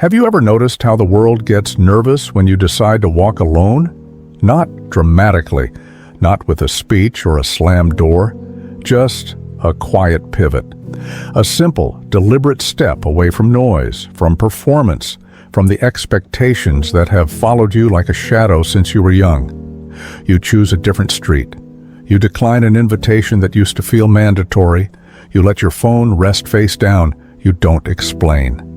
Have you ever noticed how the world gets nervous when you decide to walk alone? Not dramatically, not with a speech or a slammed door, just a quiet pivot. A simple, deliberate step away from noise, from performance, from the expectations that have followed you like a shadow since you were young. You choose a different street. You decline an invitation that used to feel mandatory. You let your phone rest face down. You don't explain.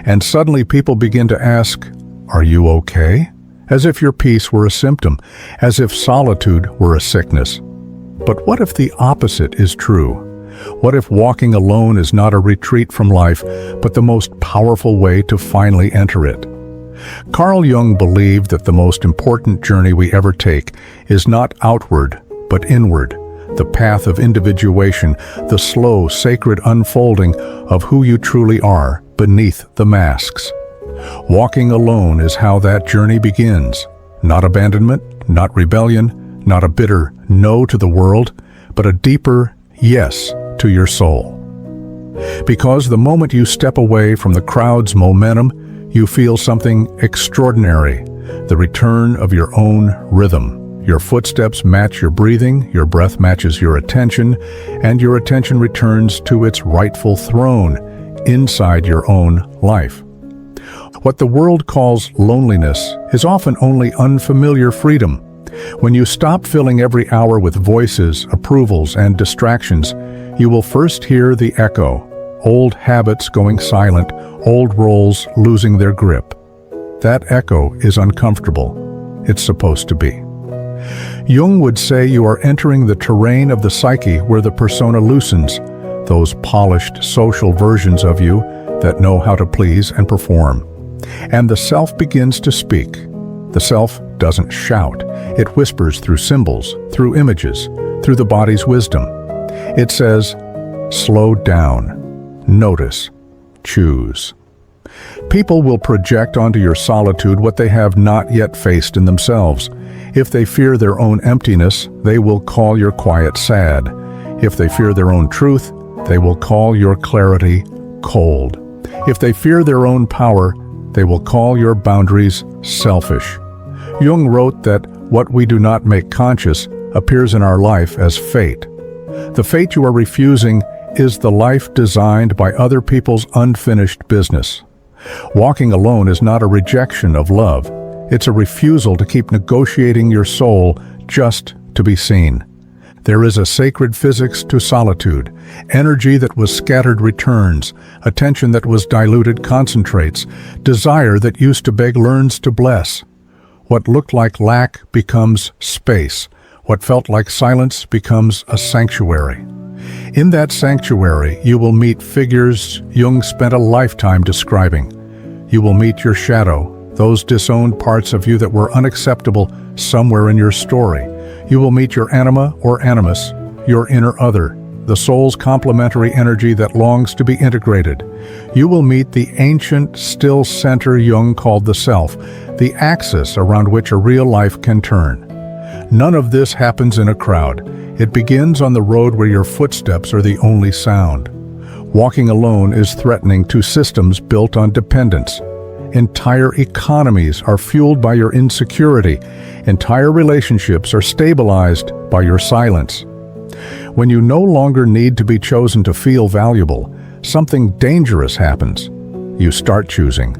And suddenly people begin to ask, "Are you okay?" As if your peace were a symptom, as if solitude were a sickness. But what if the opposite is true? What if walking alone is not a retreat from life, but the most powerful way to finally enter it? Carl Jung believed that the most important journey we ever take is not outward, but inward, the path of individuation, the slow, sacred unfolding of who you truly are beneath the masks. Walking alone is how that journey begins. Not abandonment, not rebellion, not a bitter no to the world, but a deeper yes to your soul. Because the moment you step away from the crowd's momentum, you feel something extraordinary, the return of your own rhythm. Your footsteps match your breathing, your breath matches your attention, and your attention returns to its rightful throne inside your own life. What the world calls loneliness is often only unfamiliar freedom. When you stop filling every hour with voices, approvals, and distractions, you will first hear the echo, old habits going silent, old roles losing their grip. That echo is uncomfortable. It's supposed to be. Jung would say you are entering the terrain of the psyche where the persona loosens, those polished social versions of you that know how to please and perform. And the self begins to speak. The self doesn't shout. It whispers through symbols, through images, through the body's wisdom. It says, slow down, notice, choose. People will project onto your solitude what they have not yet faced in themselves. If they fear their own emptiness, they will call your quiet sad. If they fear their own truth, they will call your clarity cold. If they fear their own power, they will call your boundaries selfish. Jung wrote that what we do not make conscious appears in our life as fate. The fate you are refusing is the life designed by other people's unfinished business. Walking alone is not a rejection of love. It's a refusal to keep negotiating your soul just to be seen. There is a sacred physics to solitude. Energy that was scattered returns. Attention that was diluted concentrates. Desire that used to beg learns to bless. What looked like lack becomes space. What felt like silence becomes a sanctuary. In that sanctuary, you will meet figures Jung spent a lifetime describing. You will meet your shadow, those disowned parts of you that were unacceptable somewhere in your story. You will meet your anima or animus, your inner other, the soul's complementary energy that longs to be integrated. You will meet the ancient, still center Jung called the self, the axis around which a real life can turn. None of this happens in a crowd. It begins on the road where your footsteps are the only sound. Walking alone is threatening to systems built on dependence. Entire economies are fueled by your insecurity. Entire relationships are stabilized by your silence. When you no longer need to be chosen to feel valuable, something dangerous happens. You start choosing.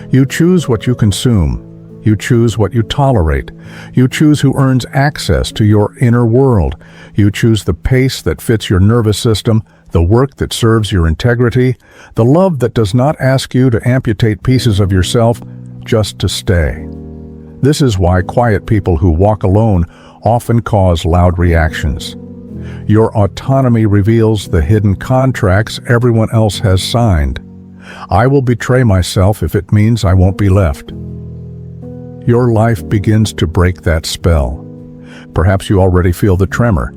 You choose what you consume. You choose what you tolerate. You choose who earns access to your inner world. You choose the pace that fits your nervous system, the work that serves your integrity, the love that does not ask you to amputate pieces of yourself just to stay. This is why quiet people who walk alone often cause loud reactions. Your autonomy reveals the hidden contracts everyone else has signed. I will betray myself if it means I won't be left. Your life begins to break that spell. Perhaps you already feel the tremor.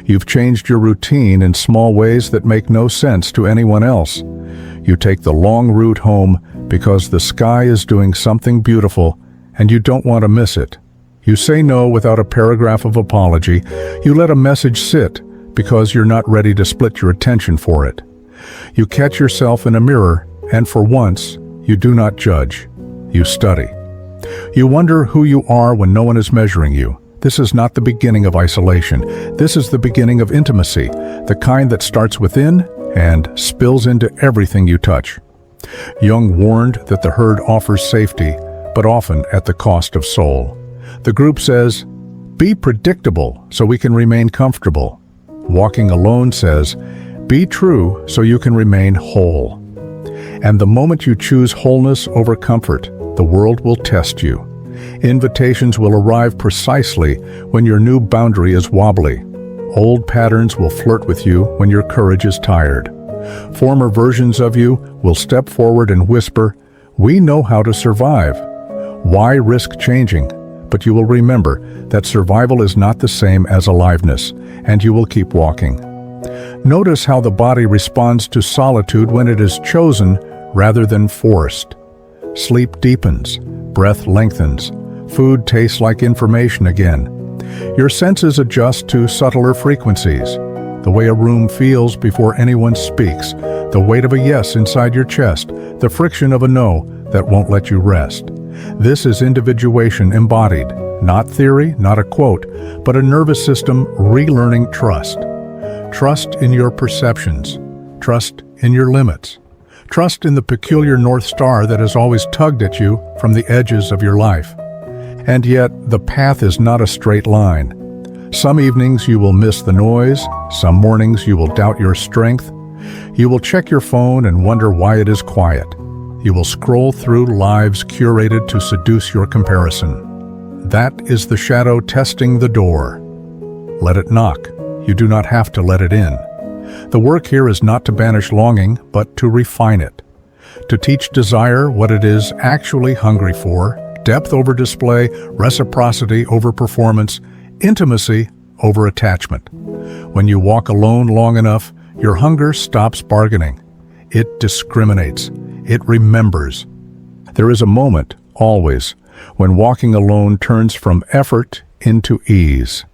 You've changed your routine in small ways that make no sense to anyone else. You take the long route home because the sky is doing something beautiful and you don't want to miss it. You say no without a paragraph of apology. You let a message sit because you're not ready to split your attention for it. You catch yourself in a mirror, and for once, You do not judge. You study. You wonder who you are when no one is measuring you. This is not the beginning of isolation. This is the beginning of intimacy, the kind that starts within and spills into everything you touch. Jung warned that the herd offers safety, but often at the cost of soul. The group says, "Be predictable so we can remain comfortable." Walking alone says, "Be true so you can remain whole." And the moment you choose wholeness over comfort, the world will test you. Invitations will arrive precisely when your new boundary is wobbly. Old patterns will flirt with you when your courage is tired. Former versions of you will step forward and whisper, "We know how to survive." Why risk changing? But you will remember that survival is not the same as aliveness, and you will keep walking. Notice how the body responds to solitude when it is chosen rather than forced. Sleep deepens, breath lengthens, food tastes like information again. Your senses adjust to subtler frequencies. The way a room feels before anyone speaks, the weight of a yes inside your chest, the friction of a no that won't let you rest. This is individuation embodied, not theory, not a quote, but a nervous system relearning trust. Trust in your perceptions. Trust in your limits. Trust in the peculiar North Star that has always tugged at you from the edges of your life. And yet, the path is not a straight line. Some evenings you will miss the noise, some mornings you will doubt your strength. You will check your phone and wonder why it is quiet. You will scroll through lives curated to seduce your comparison. That is the shadow testing the door. Let it knock. You do not have to let it in. The work here is not to banish longing, but to refine it. To teach desire what it is actually hungry for, depth over display, reciprocity over performance, intimacy over attachment. When you walk alone long enough, your hunger stops bargaining. It discriminates. It remembers. There is a moment, always, when walking alone turns from effort into ease.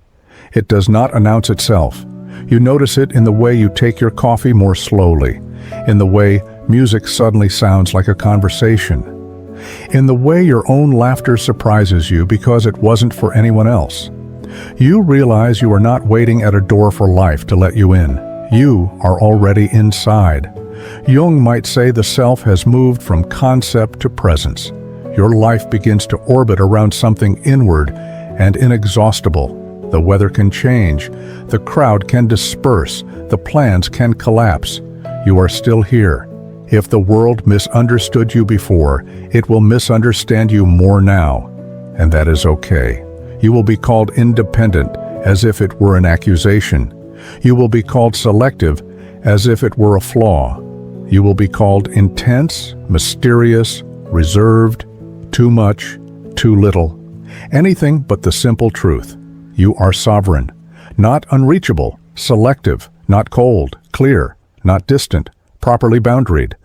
It does not announce itself. You notice it in the way you take your coffee more slowly, in the way music suddenly sounds like a conversation, in the way your own laughter surprises you because it wasn't for anyone else. You realize you are not waiting at a door for life to let you in. You are already inside. Jung might say the self has moved from concept to presence. Your life begins to orbit around something inward and inexhaustible. The weather can change, the crowd can disperse, the plans can collapse. You are still here. If the world misunderstood you before, it will misunderstand you more now. And that is okay. You will be called independent, as if it were an accusation. You will be called selective, as if it were a flaw. You will be called intense, mysterious, reserved, too much, too little. Anything but the simple truth. You are sovereign, not unreachable, selective, not cold, clear, not distant, properly boundaried.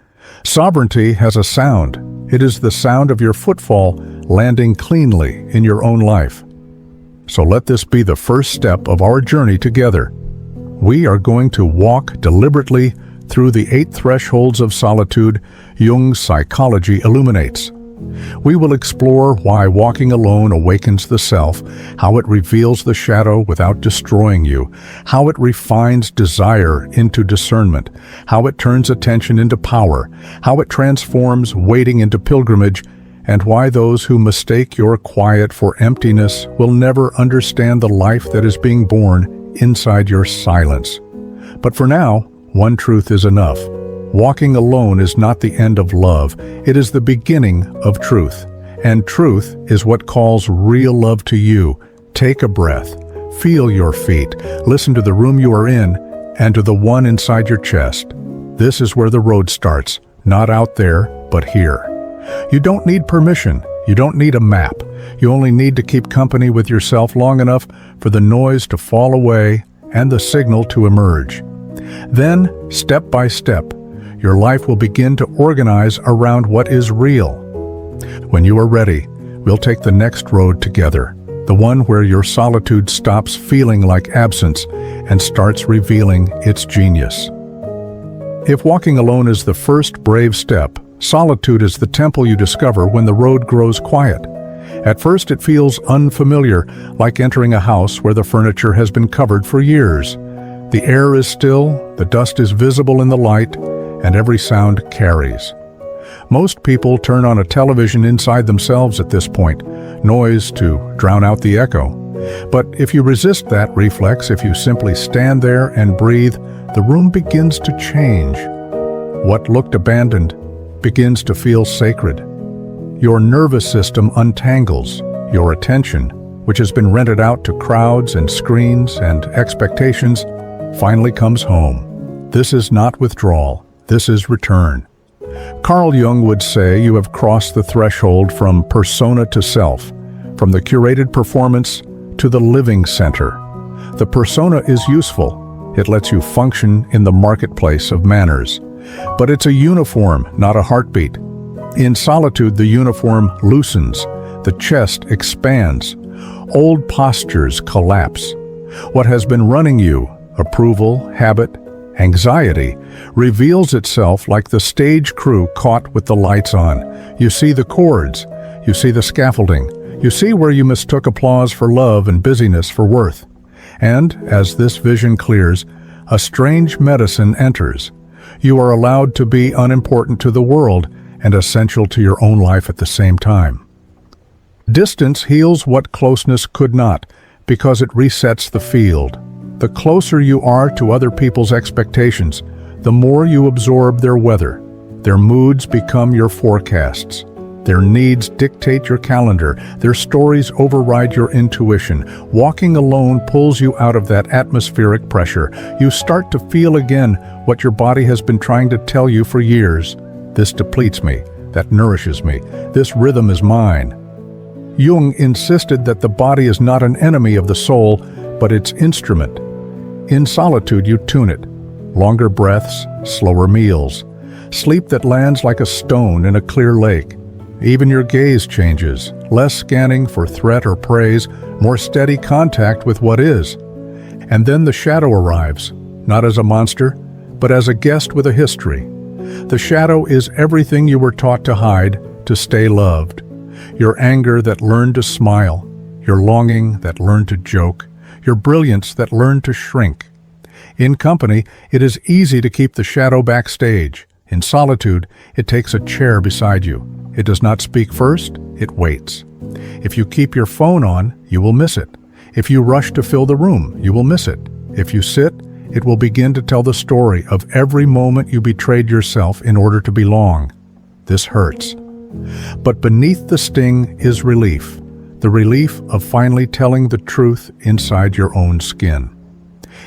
Sovereignty has a sound. It is the sound of your footfall landing cleanly in your own life. So let this be the first step of our journey together. We are going to walk deliberately through the 8 thresholds of solitude Jung's psychology illuminates. We will explore why walking alone awakens the self, how it reveals the shadow without destroying you, how it refines desire into discernment, how it turns attention into power, how it transforms waiting into pilgrimage, and why those who mistake your quiet for emptiness will never understand the life that is being born inside your silence. But for now, one truth is enough. Walking alone is not the end of love, it is the beginning of truth. And truth is what calls real love to you. Take a breath, feel your feet, listen to the room you are in, and to the one inside your chest. This is where the road starts, not out there, but here. You don't need permission, you don't need a map. You only need to keep company with yourself long enough for the noise to fall away and the signal to emerge. Then, step by step, your life will begin to organize around what is real. When you are ready, we'll take the next road together, the one where your solitude stops feeling like absence and starts revealing its genius. If walking alone is the first brave step, Solitude is the temple you discover when the road grows quiet. At first it feels unfamiliar, like entering a house where the furniture has been covered for years. The air is still, the dust is visible in the light, and every sound carries. Most people turn on a television inside themselves at this point, noise to drown out the echo. But if you resist that reflex, if you simply stand there and breathe, the room begins to change. What looked abandoned begins to feel sacred. Your nervous system untangles. Your attention, which has been rented out to crowds and screens and expectations, finally comes home. This is not withdrawal. This is return. Carl Jung would say you have crossed the threshold from persona to self, from the curated performance to the living center. The persona is useful. It lets you function in the marketplace of manners. But it's a uniform, not a heartbeat. In solitude, the uniform loosens. The chest expands. Old postures collapse. What has been running you, approval, habit, anxiety, reveals itself like the stage crew caught with the lights on. You see the chords. You see the scaffolding. You see where you mistook applause for love and busyness for worth. And, as this vision clears, a strange medicine enters. You are allowed to be unimportant to the world and essential to your own life at the same time. Distance heals what closeness could not, because it resets the field. The closer you are to other people's expectations, the more you absorb their weather. Their moods become your forecasts. Their needs dictate your calendar. Their stories override your intuition. Walking alone pulls you out of that atmospheric pressure. You start to feel again what your body has been trying to tell you for years. This depletes me. That nourishes me. This rhythm is mine. Jung insisted that the body is not an enemy of the soul, but its instrument. In solitude, you tune it. Longer breaths, slower meals. Sleep that lands like a stone in a clear lake. Even your gaze changes, less scanning for threat or praise, more steady contact with what is. And then the shadow arrives, not as a monster, but as a guest with a history. The shadow is everything you were taught to hide, to stay loved. Your anger that learned to smile, your longing that learned to joke, your brilliance that learned to shrink. In company, it is easy to keep the shadow backstage. In solitude, it takes a chair beside you. It does not speak first, it waits. If you keep your phone on, you will miss it. If you rush to fill the room, you will miss it. If you sit, it will begin to tell the story of every moment you betrayed yourself in order to belong. This hurts. But beneath the sting is relief. The relief of finally telling the truth inside your own skin.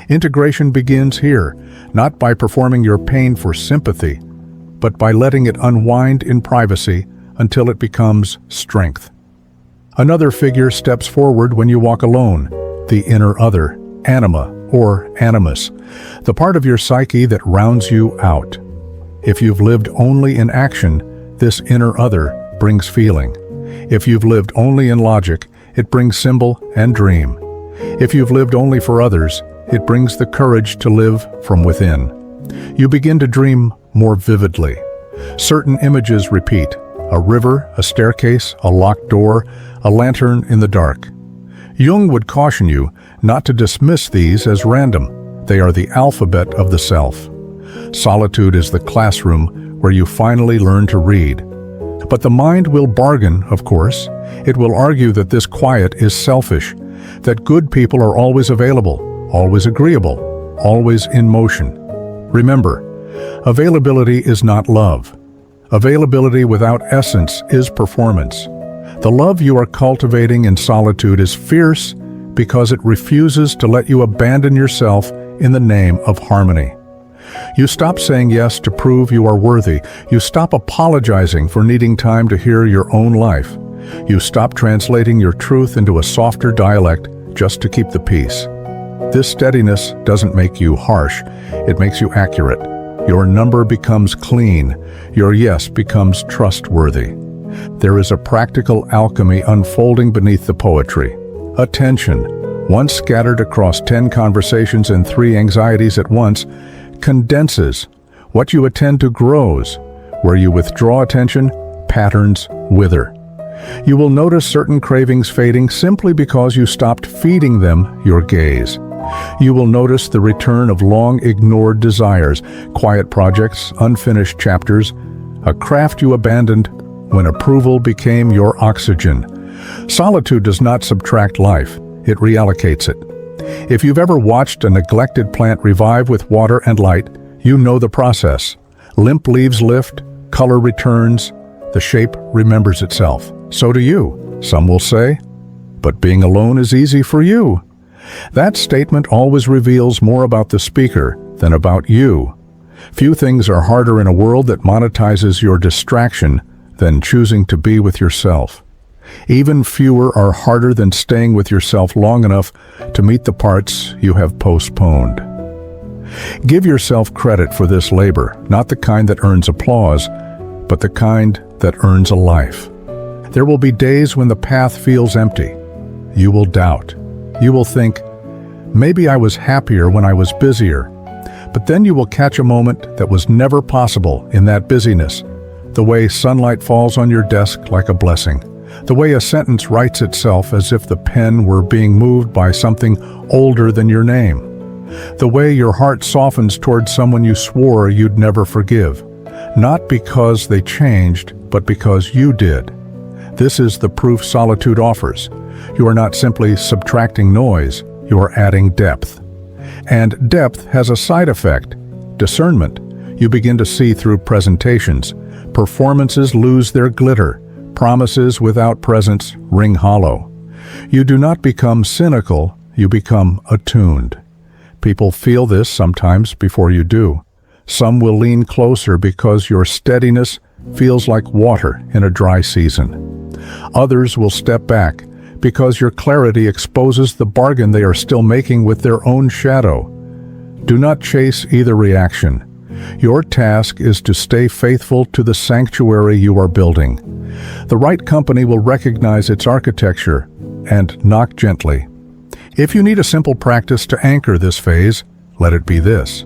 Integration begins here, not by performing your pain for sympathy, but by letting it unwind in privacy until it becomes strength. Another figure steps forward when you walk alone, the inner other, anima or animus, the part of your psyche that rounds you out. If you've lived only in action, this inner other brings feeling. If you've lived only in logic, it brings symbol and dream. If you've lived only for others, it brings the courage to live from within. You begin to dream more vividly. Certain images repeat: a river, a staircase, a locked door, a lantern in the dark. Jung would caution you not to dismiss these as random. They are the alphabet of the self. Solitude is the classroom where you finally learn to read. But the mind will bargain, of course. It will argue that this quiet is selfish, that good people are always available, always agreeable, always in motion. Remember, availability is not love. Availability without essence is performance. The love you are cultivating in solitude is fierce because it refuses to let you abandon yourself in the name of harmony. You stop saying yes to prove you are worthy. You stop apologizing for needing time to hear your own life. You stop translating your truth into a softer dialect just to keep the peace. This steadiness doesn't make you harsh. It makes you accurate. Your number becomes clean. Your yes becomes trustworthy. There is a practical alchemy unfolding beneath the poetry. Attention, once scattered across 10 conversations and 3 anxieties at once, condenses. What you attend to grows. Where you withdraw attention, patterns wither. You will notice certain cravings fading simply because you stopped feeding them your gaze. You will notice the return of long-ignored desires, quiet projects, unfinished chapters, a craft you abandoned when approval became your oxygen. Solitude does not subtract life, it reallocates it. If you've ever watched a neglected plant revive with water and light, you know the process. Limp leaves lift, color returns, the shape remembers itself. So do you, some will say. But being alone is easy for you. That statement always reveals more about the speaker than about you. Few things are harder in a world that monetizes your distraction than choosing to be with yourself. Even fewer are harder than staying with yourself long enough to meet the parts you have postponed. Give yourself credit for this labor, not the kind that earns applause, but the kind that earns a life. There will be days when the path feels empty. You will doubt. You will think, maybe I was happier when I was busier. But then you will catch a moment that was never possible in that busyness. The way sunlight falls on your desk like a blessing. The way a sentence writes itself as if the pen were being moved by something older than your name. The way your heart softens towards someone you swore you'd never forgive. Not because they changed, but because you did. This is the proof solitude offers. You are not simply subtracting noise, you are adding depth. And depth has a side effect, discernment. You begin to see through presentations. Performances lose their glitter. Promises without presence ring hollow. You do not become cynical, you become attuned. People feel this sometimes before you do. Some will lean closer because your steadiness feels like water in a dry season. Others will step back because your clarity exposes the bargain they are still making with their own shadow. Do not chase either reaction. Your task is to stay faithful to the sanctuary you are building. The right company will recognize its architecture and knock gently. If you need a simple practice to anchor this phase, let it be this.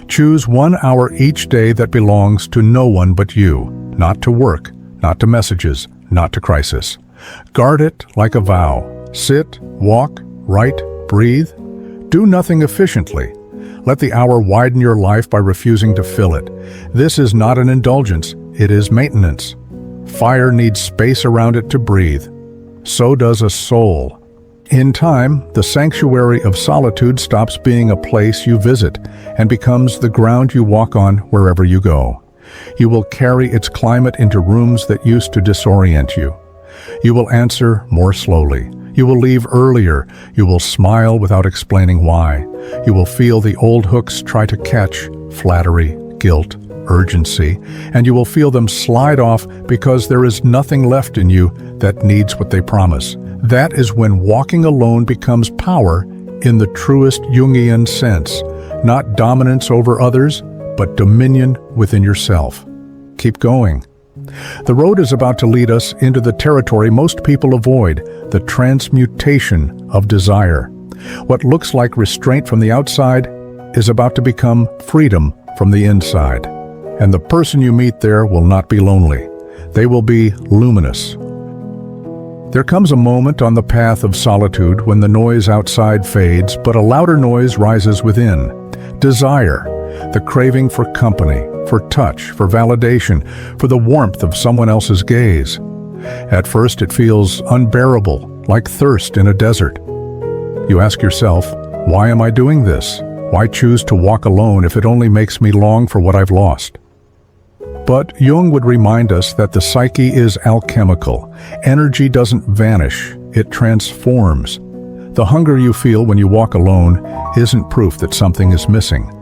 Choose 1 hour each day that belongs to no one but you, not to work, not to messages, not to crisis. Guard it like a vow. Sit, walk, write, breathe. Do nothing efficiently. Let the hour widen your life by refusing to fill it. This is not an indulgence, it is maintenance. Fire needs space around it to breathe. So does a soul. In time, the sanctuary of solitude stops being a place you visit and becomes the ground you walk on wherever you go. You will carry its climate into rooms that used to disorient you. You will answer more slowly. You will leave earlier. You will smile without explaining why. You will feel the old hooks try to catch flattery, guilt, urgency, and you will feel them slide off because there is nothing left in you that needs what they promise. That is when walking alone becomes power in the truest Jungian sense, not dominance over others, but dominion within yourself. Keep going. The road is about to lead us into the territory most people avoid, the transmutation of desire. What looks like restraint from the outside is about to become freedom from the inside. And the person you meet there will not be lonely. They will be luminous. There comes a moment on the path of solitude when the noise outside fades, but a louder noise rises within. Desire, the craving for company, for touch, for validation, for the warmth of someone else's gaze. At first it feels unbearable, like thirst in a desert. You ask yourself, why am I doing this? Why choose to walk alone if it only makes me long for what I've lost? But Jung would remind us that the psyche is alchemical. Energy doesn't vanish, it transforms. The hunger you feel when you walk alone isn't proof that something is missing.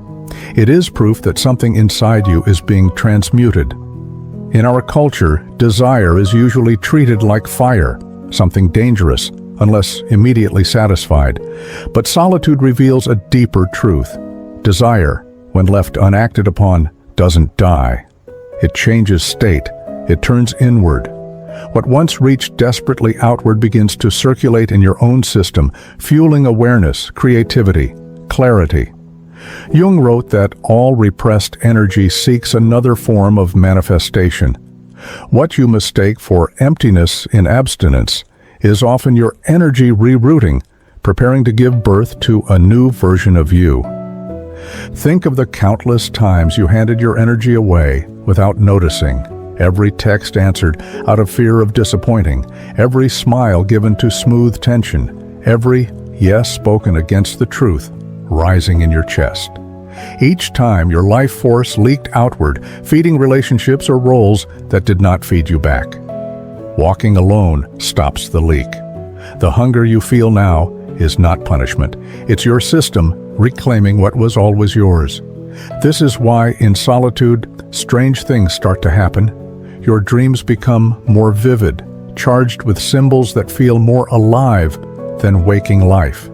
It is proof that something inside you is being transmuted. In our culture, desire is usually treated like fire, something dangerous, unless immediately satisfied. But solitude reveals a deeper truth. Desire, when left unacted upon, doesn't die. It changes state. It turns inward. What once reached desperately outward begins to circulate in your own system, fueling awareness, creativity, clarity. Jung wrote that all repressed energy seeks another form of manifestation. What you mistake for emptiness in abstinence is often your energy rerouting, preparing to give birth to a new version of you. Think of the countless times you handed your energy away without noticing, every text answered out of fear of disappointing, every smile given to smooth tension, every yes spoken against the truth rising in your chest. Each time your life force leaked outward, feeding relationships or roles that did not feed you back. Walking alone stops the leak. The hunger you feel now is not punishment. It's your system reclaiming what was always yours. This is why, in solitude, strange things start to happen. Your dreams become more vivid, charged with symbols that feel more alive than waking life.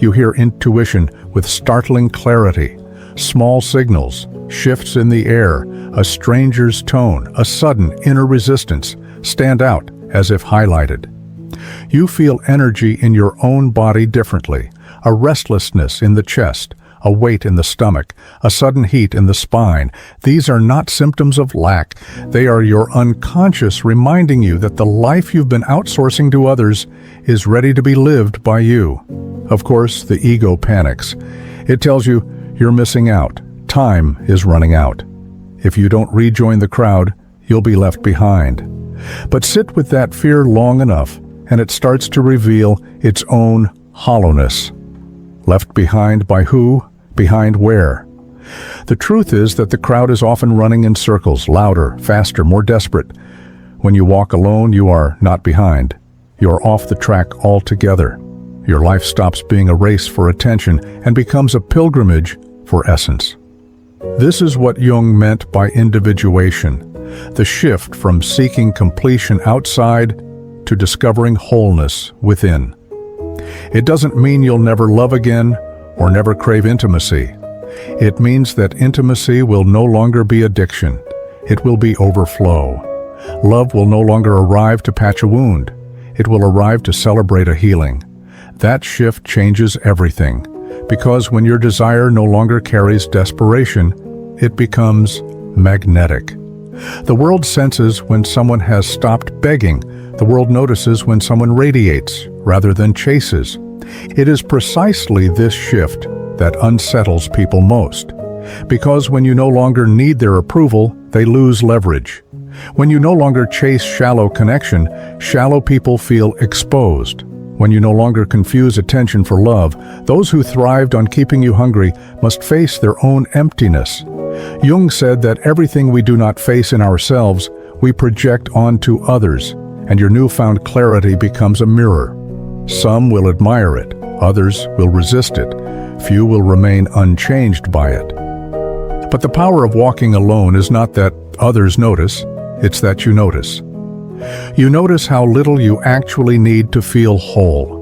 You hear intuition with startling clarity, small signals, shifts in the air, a stranger's tone, a sudden inner resistance stand out as if highlighted. You feel energy in your own body differently, a restlessness in the chest, a weight in the stomach, a sudden heat in the spine. These are not symptoms of lack. They are your unconscious reminding you that the life you've been outsourcing to others is ready to be lived by you. Of course, the ego panics. It tells you you're missing out. Time is running out. If you don't rejoin the crowd, you'll be left behind. But sit with that fear long enough, and it starts to reveal its own hollowness. Left behind by who? Behind where? The truth is that the crowd is often running in circles, louder, faster, more desperate. When you walk alone, you are not behind. You're off the track altogether. Your life stops being a race for attention and becomes a pilgrimage for essence. This is what Jung meant by individuation, the shift from seeking completion outside to discovering wholeness within. It doesn't mean you'll never love again or never crave intimacy. It means that intimacy will no longer be addiction. It will be overflow. Love will no longer arrive to patch a wound. It will arrive to celebrate a healing. That shift changes everything, because when your desire no longer carries desperation, it becomes magnetic. The world senses when someone has stopped begging. The world notices when someone radiates rather than chases. It is precisely this shift that unsettles people most. Because when you no longer need their approval, they lose leverage. When you no longer chase shallow connection, shallow people feel exposed. When you no longer confuse attention for love, those who thrived on keeping you hungry must face their own emptiness. Jung said that everything we do not face in ourselves, we project onto others, and your newfound clarity becomes a mirror. Some will admire it, others will resist it, few will remain unchanged by it. But the power of walking alone is not that others notice, it's that you notice. You notice how little you actually need to feel whole.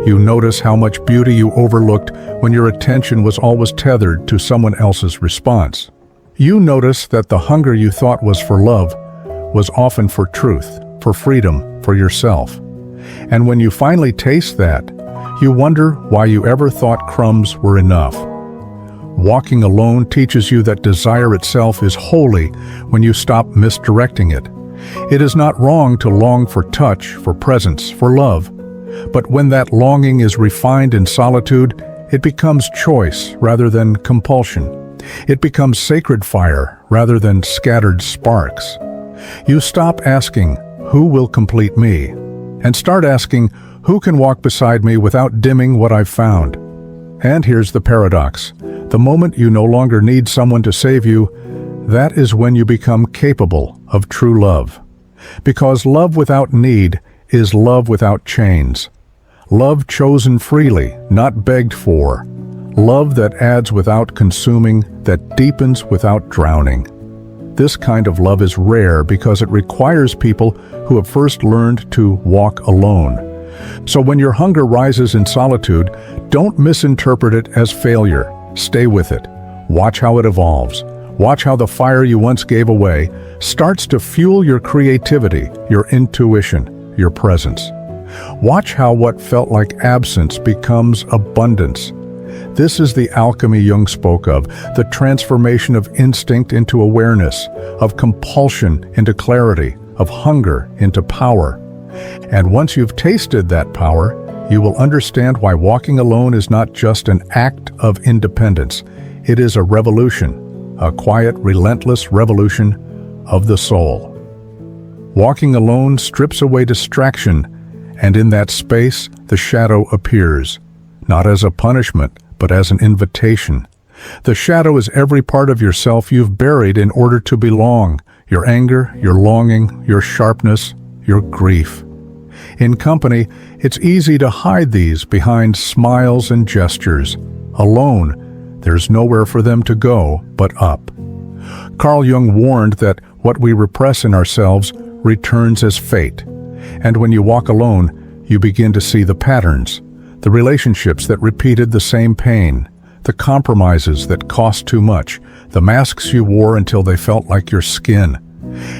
You notice how much beauty you overlooked when your attention was always tethered to someone else's response. You notice that the hunger you thought was for love was often for truth, for freedom, for yourself. And when you finally taste that, you wonder why you ever thought crumbs were enough. Walking alone teaches you that desire itself is holy when you stop misdirecting it. It is not wrong to long for touch, for presence, for love. But when that longing is refined in solitude, it becomes choice rather than compulsion. It becomes sacred fire rather than scattered sparks. You stop asking, "Who will complete me?" and start asking, "Who can walk beside me without dimming what I've found?" And here's the paradox. The moment you no longer need someone to save you, that is when you become capable of true love. Because love without need is love without chains. Love chosen freely, not begged for. Love that adds without consuming, that deepens without drowning. This kind of love is rare because it requires people who have first learned to walk alone. So when your hunger rises in solitude, don't misinterpret it as failure. Stay with it. Watch how it evolves. Watch how the fire you once gave away starts to fuel your creativity, your intuition, your presence. Watch how what felt like absence becomes abundance. This is the alchemy Jung spoke of, the transformation of instinct into awareness, of compulsion into clarity, of hunger into power. And once you've tasted that power, you will understand why walking alone is not just an act of independence. It is a revolution, a quiet, relentless revolution of the soul. Walking alone strips away distraction, and in that space, the shadow appears, not as a punishment, but as an invitation. The shadow is every part of yourself you've buried in order to belong, your anger, your longing, your sharpness, your grief. In company, it's easy to hide these behind smiles and gestures. Alone, there's nowhere for them to go but up. Carl Jung warned that what we repress in ourselves returns as fate. And when you walk alone, you begin to see the patterns, the relationships that repeated the same pain, the compromises that cost too much, the masks you wore until they felt like your skin.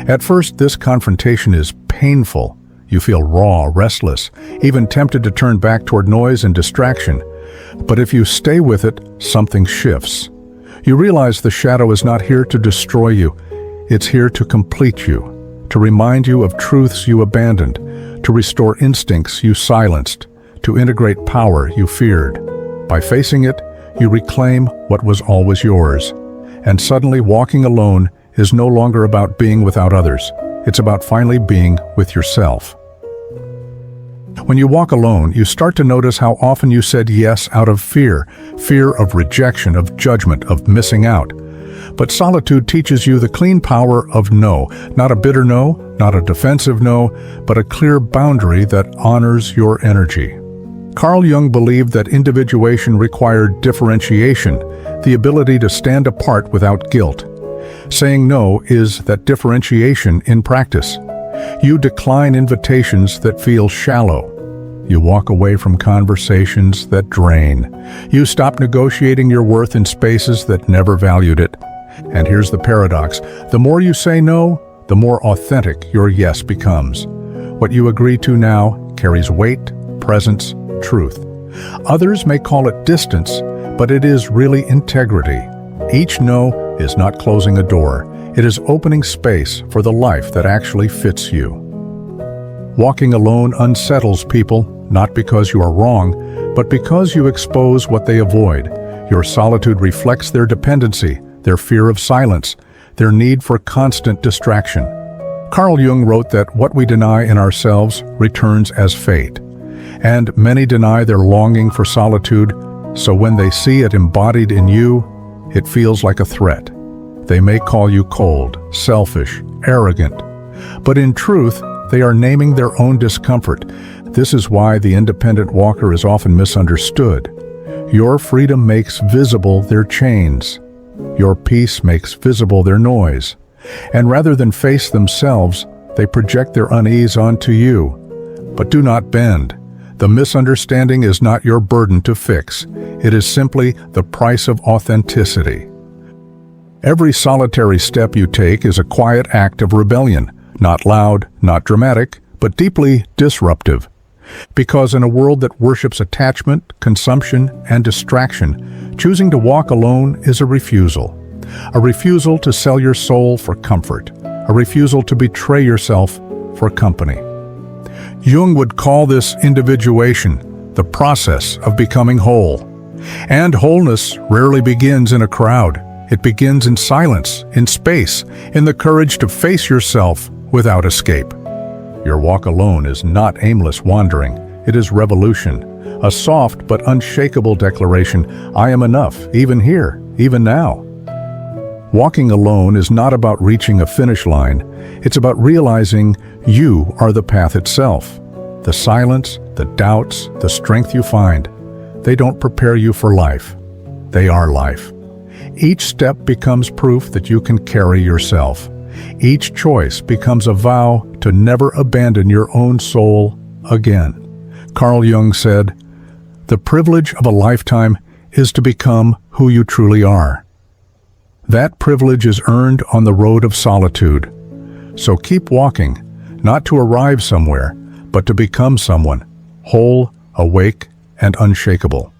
At first, this confrontation is painful. You feel raw, restless, even tempted to turn back toward noise and distraction. But if you stay with it, something shifts. You realize the shadow is not here to destroy you. It's here to complete you, to remind you of truths you abandoned, to restore instincts you silenced, to integrate power you feared. By facing it, you reclaim what was always yours. And suddenly, walking alone is no longer about being without others. It's about finally being with yourself. When you walk alone, you start to notice how often you said yes out of fear of rejection, of judgment, of missing out. But solitude teaches you the clean power of no, not a bitter no, not a defensive no, but a clear boundary that honors your energy. Carl Jung believed that individuation required differentiation, the ability to stand apart without guilt. Saying no is that differentiation in practice. You decline invitations that feel shallow. You walk away from conversations that drain. You stop negotiating your worth in spaces that never valued it. And here's the paradox. The more you say no, the more authentic your yes becomes. What you agree to now carries weight, presence, truth. Others may call it distance, but it is really integrity. Each no is not closing a door. It is opening space for the life that actually fits you. Walking alone unsettles people, not because you are wrong, but because you expose what they avoid. Your solitude reflects their dependency, their fear of silence, their need for constant distraction. Carl Jung wrote that what we deny in ourselves returns as fate. And many deny their longing for solitude, so when they see it embodied in you, it feels like a threat. They may call you cold, selfish, arrogant. But in truth, they are naming their own discomfort. This is why the independent walker is often misunderstood. Your freedom makes visible their chains. Your peace makes visible their noise. And rather than face themselves, they project their unease onto you. But do not bend. The misunderstanding is not your burden to fix. It is simply the price of authenticity. Every solitary step you take is a quiet act of rebellion, not loud, not dramatic, but deeply disruptive. Because in a world that worships attachment, consumption, and distraction, choosing to walk alone is a refusal. A refusal to sell your soul for comfort. A refusal to betray yourself for company. Jung would call this individuation, the process of becoming whole. And wholeness rarely begins in a crowd. It begins in silence, in space, in the courage to face yourself without escape. Your walk alone is not aimless wandering. It is revolution, a soft but unshakable declaration, I am enough, even here, even now. Walking alone is not about reaching a finish line. It's about realizing you are the path itself. The silence, the doubts, the strength you find, they don't prepare you for life. They are life. Each step becomes proof that you can carry yourself. Each choice becomes a vow to never abandon your own soul again. Carl Jung said, "The privilege of a lifetime is to become who you truly are." That privilege is earned on the road of solitude. So keep walking, not to arrive somewhere, but to become someone, whole, awake, and unshakable.